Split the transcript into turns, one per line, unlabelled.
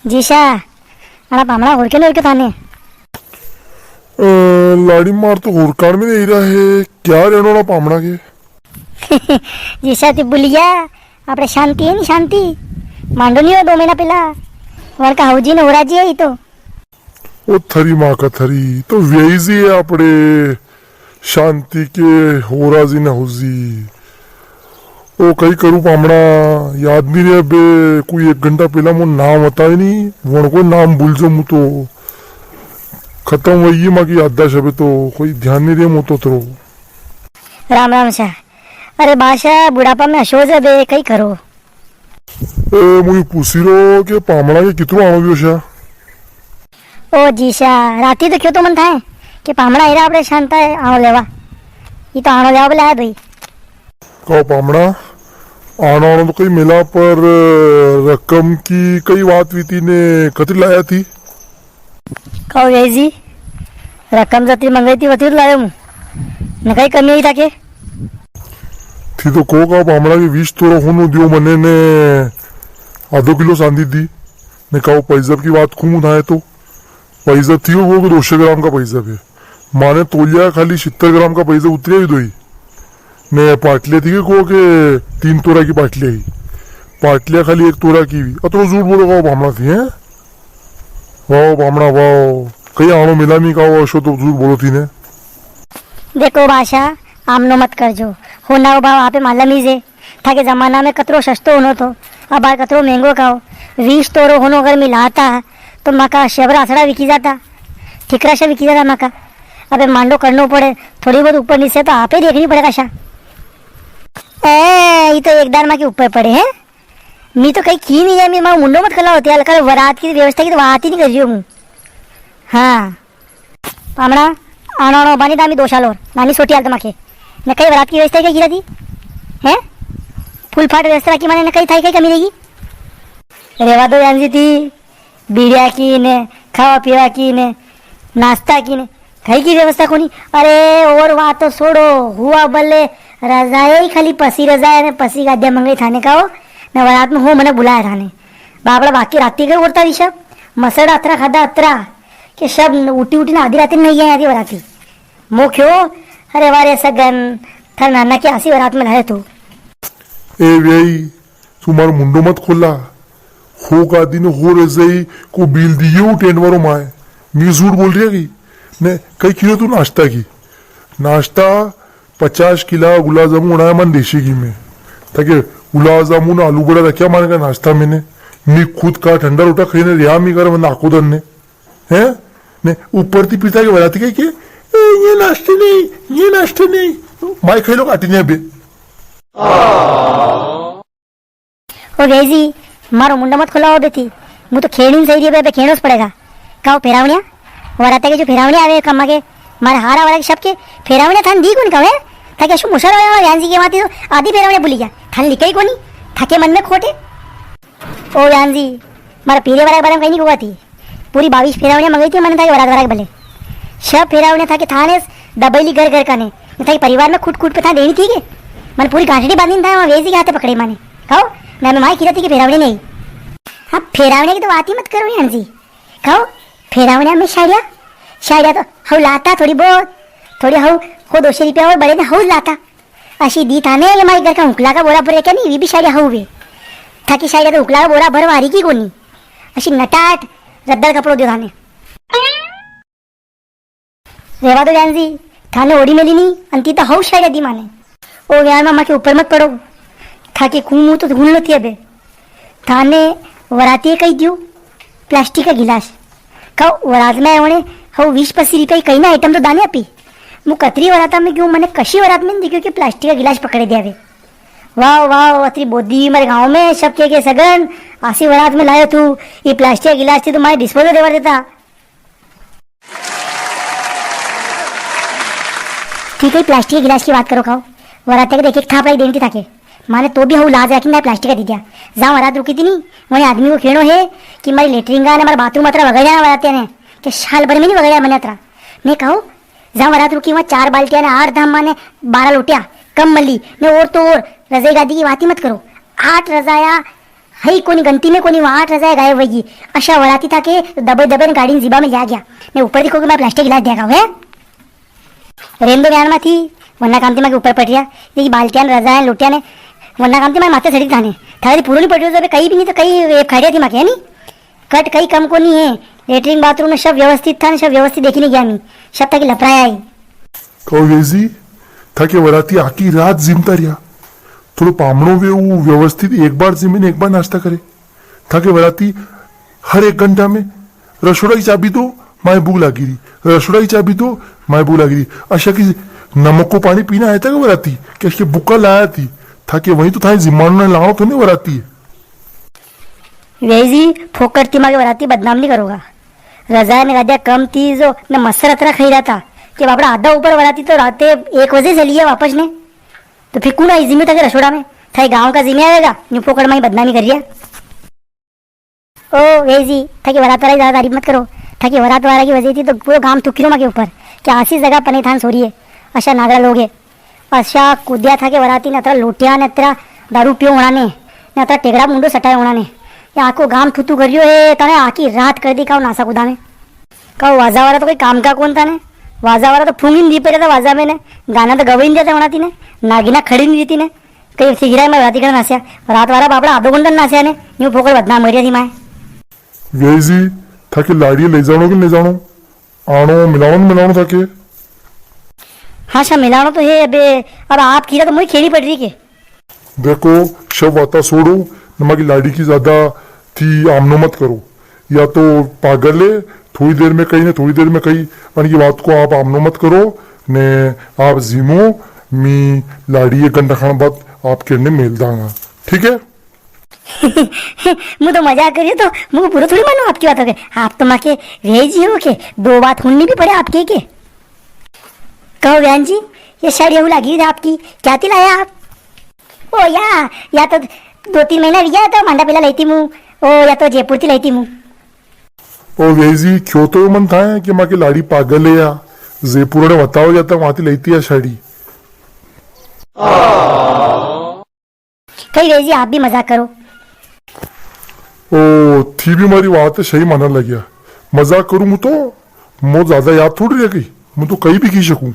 geisha मला पामणा हुरके थाने
लाड़ी मार तो हुरकाड़ में नहीं रहा है क्या रहने वाला पामड़ा के
जीशा ती बुलिया આપણે શાંતિ હે ની શાંતિ માંડો નહીં હોય 2 મહિના પહેલા વળકા હવજી ને ઓરાજી આવી તો
वो थरी माँ का थरी तो वेजी है अपने शांति के होराजी न होजी ओ कई करूँ पामड़ा याद नहीं रहे बे कोई 1 घंटा पहला मो नाम बताए नहीं वन को नाम भूल जाऊँ तो खत्म वही माँ की याददाश्त है तो कोई ध्यान नहीं रहे मो तो
राम राम शाह अरे बादशाह बुढ़ापा में अशोज है बे कई करो
मुझे पूछी रो के पामड़ा के कितनो आवग्यो छे
ओ जीशा राती तो क्यों तो मन था कि पामड़ा हीरा આપણે શાંતા આણો લેવા ઈ તો આણો લેવા બોલાયા ભાઈ
कहो पामड़ा आना तो कई मिला पर रकम की कई बात हुई ने कतरी लाया थी
કહો વેજી રકમ જતી મંગાઈ હતી વધી લાવ્યો હું ને કઈ કમી આવી থাকে
थी तो को का पामड़ा के 20 तोड़ा होनो दियो मने ने आधो किलो सांदी दी ने कहो पैजब की बात खूब उठाए तो पैजब थी वो 200 ग्राम का पैजब है माने तोलिया खाली 70 ग्राम का पैजब उतरे ही दोई ने पाटले थी को के 3 तोड़ा की पाटली आई पाटलिया खाली 1 तोड़ा की भी अतो झूठ बोलो का पामड़ा थी है वाह पामड़ा वाह कहीं आनो मिला नहीं का अशो तो झूठ बोलो थी ने
देखो बादशाह आमनो मत करजो होना भाव आपे मालूम ही है था के जमाना में कतरो सस्तो होनो तो अब बार कतरो महंगो खाओ 20 तोरो होनो अगर मिलाता तो मका शबरा आसड़ा विकी जाता ठिकरा से विकी जाता मका अबे मांडो करनो पड़े थोड़ी बहुत ऊपर नीचे तो आपे देखनी पड़ेगा शा ये तो एक दार माँ के ऊपर पड़े हैं मी तो कहीं की नहीं है मी माँ मुंडो मत खला होती है कल वरात की व्यवस्था की तो बात ही नहीं कर रही हूँ हाँ पामड़ा आनो आनो बानी दामी 2 साल और नानी सोटी आल तमाके ने कई वरात की व्यवस्था क्या की थी हैं फूल फाट व्यवस्था की माने ने कई थाई कई कमी रहेगी रेवा दो जानती थी बीड़िया की ने खावा पीवा की ने नाश्ता की ने कई की व्यवस्था कोनी अरे और बात तो छोड़ो हुआ बल्ले रजाए ही खाली पसी रजाए ने पसी गाद्या मंगई थाने का हो ने वरात में हो मने बुलाया थाने बाबड़ा बाकी राती कर उड़ता ऋषभ मसड़ा अतरा खादा अतरा कि सब उठी उठी ना आधी राती नहीं गए आधी वराती मो क्यों अरे वारे सगन थर नाना की आसी वरात में लाए तू
ए भाई तुम्हारा मुंडो मत खोला हो का दिन हो रजाई को बिल दियो टेंट वारो माए मी झूठ बोल रही है की ने कई किलो तू नाश्ता की नाश्ता 50 किलो गुलाब जामुन बनाया मन देशी घी में ताकि गुलाब जामुन आलू बड़ा रखा माने का नाश्ता मैंने मी खुद का ठंडा रोटा खाने रिया मी कर मन आखो दन ने हैं ने ऊपर थी पिता के बनाती के ये नाश्ते नहीं माई खाई लो काटी नहीं अभी
ओ वेजी मारो मुंडा मत खुला हो बेटी मु तो खेड़ी सही रे बे खेड़ोस पड़ेगा काओ फेरावणिया वराते के जो फेरावणी आवे कम्मा के मारे हारा वाला के सब के फेरावणिया थान दी कोन कवे ताकि शु मुसर वाला यांजी के माती तो आधी फेरावणिया भूली गया थान लिकई कोनी थाके मन में खोटे ओ यांजी मारा पीरे वाला बारे में कहीं नहीं हुआ थी पूरी 22 फेरावणिया मंगाई थी मैंने था वरात वरात भले सब फेरावणिया था कि थाने दबैली घर घर का ने था परिवार में खुट खुट पे था देनी थी के मैंने पूरी गांठड़ी बांधी था वहाँ वेजी के हाथे पकड़े माने कहो मैं माई की थी कि फेरावणी नहीं अब फेरावणी की तो बात ही मत करो यार जी कहो फेरावणिया में शायद तो हव लाता थोड़ी बहुत थोड़ी हव हो 200 रुपया और बड़े ने हव लाता अशी दी थाने ये माई घर का उकला का बोरा भर क्या नहीं वी भी शायद हव वे था कि शायद उकला का बोरा भर वारी की कोनी अशी नटाट रद्दल कपड़ो दो थाने रेवा दो जानजी थाने ओडी मेली नहीं अंती तो हव शायद दी माने ओ यार मामा के ऊपर मत पड़ो था कि खून तो घून लो थी अबे थाने वराती कही दियो प्लास्टिक का गिलास कहो वरात में होने हो 20-25 रुपये कहीं ना आइटम तो दाने अपी मु कतरी वराता में क्यों मैंने कशी वरात में देखियो कि प्लास्टिक का गिलास पकड़े दिया वे वाह वाह अतरी बोदी मेरे गांव में सब के सगन आसी वरात में लायो तू ये प्लास्टिक का गिलास थी तो मारे डिस्पोजल देवा देता ठीक है प्लास्टिक के गिलास की बात करो खाओ वराते के देखे थाप लाई देनी थी माने तो भी हूँ लाज रखी मैं प्लास्टिक का दी दिया जहाँ वरात रुकी थी नहीं वही आदमी को खेड़ो है कि मारी लेटरिंग ने हमारा बाथरूम अतरा वगड़ जाना वराते ने कि साल भर में नहीं वगड़ा मैंने अतरा मैं कहूँ जहाँ वरात रुकी वहाँ 4 बाल्टियाँ ने 8 धाम माने 12 लोटिया कम मली ने और तो और रजाई गादी की बात ही मत करो 8 रजाया हई कोणी गंती में कोणी वाट रजाय गायब वही अशा वराती था के दबे दबे ने गाड़ी जीबा में ल्या गया ने ऊपर देखो कि मैं प्लास्टिक गिलास देगा है रेनबो म्यान में थी वरना काम थी मैं ऊपर पट गया ये बाल्टियां रजाएं लोटिया ने वरना काम थी मैं माथे सड़ी थाने थारी पूरी नहीं पड़ी तो कहीं भी नहीं तो कहीं खड़िया थी माके नहीं कट कहीं कम को नहीं है लेटरिन बाथरूम में सब व्यवस्थित था सब व्यवस्थित देखी नहीं गया मैं सब तक लपराया आई
कहो वेजी था के वराती आखी रात जिमता रहा थोड़ो पामणो वे वो व्यवस्थित एक बार जिमे ने एक बार नाश्ता करे था के वराती हर एक घंटा में रसोड़ा की चाबी दो माए भूख लगी रही रसोड़ा की चाबी दो माए भूख लगी रही अशा की नमक को पानी पीना आया था कि वराती क्या इसके बुक्का लाया थी था कि वही तो था जिम्मानो ने लाओ तो नहीं वराती है
वेजी फोकट थी मागे वराती बदनाम नहीं करोगा रजाय में राजा कम थी जो न मस्सर अतरा खाई रहा था कि बापड़ा आधा ऊपर वराती तो राते 1 बजे से लिया वापस ने तो फिर कौन आई जिम्मे था कि रसोड़ा में था गांव का जिम्मे आएगा न्यू फोकट में ही बदनामी कर रिया ओ वेजी था कि वरात वाला ज्यादा तारीफ मत करो था कि वरात वाला की वजह थी तो पूरा गांव तुकिरो मां के ऊपर कि आसी जगह पने थान सोरी है अशा नागरा लोग है अशा कूद्या था कि वराती ने अतरा लोटिया ने अतरा दारू पियो उड़ाने ने अतरा टेगड़ा मुंडो सटाए उड़ाने या आको गाम थूतू करियो है तने आकी रात कर दी काओ नासा कुदा में काओ वाजा वाला तो कोई काम का कौन था ने वाजा वाला तो फूंगिन दी पे था वाजा में ने गाना तो गवईन दिया था उड़ाती ने नागिना खड़ी नहीं देती ने कई सिगरा में राती कर नास्या रात वाला बापड़ा आधो घंटा नास्या ने न्यू फोकट बदनाम मरिया थी माए
वेजी था कि लाड़ी ले जानो कि ले जानो आनो मिलानो था के
हाँ शा मिलानो तो है अबे अब आप खीरा तो मुझे खेली पड़ रही के
देखो शव वाता छोड़ो नमा की लाड़ी की ज्यादा थी आमनो मत करो या तो पागल है थोड़ी देर में कहीं ने थोड़ी देर में कहीं मन की बात को आप आमनो मत करो ने आप जिमो मी लाड़ी 1 घंटा खाने बाद आप किरने मेल दांगा ठीक है
मुझे तो मजाक करिए तो मुझे पूरा थोड़ी मानो आपकी बात हो गई आप तो माँ के रेज ही हो के 2 बात सुननी भी पड़े आपके के कहो बहन जी ये साड़ी अहू लगी थी आपकी क्या लाया आप ओ या तो 2-3 महीना रिया तो मांडा पिला लेती मुँह ओ या तो जयपुर थी लेती मुँह
ओ वेजी क्यों तो मन था कि माँ की लाड़ी पागल है या जयपुर ने बताओ जाता वहां लेती है साड़ी
कहीं रेजी आप भी मजाक करो
ओ थी भी हमारी बात है सही मानने लग गया मजाक करूं तो मो ज्यादा याद थोड़ी रह गई मैं तो कहीं भी की सकूं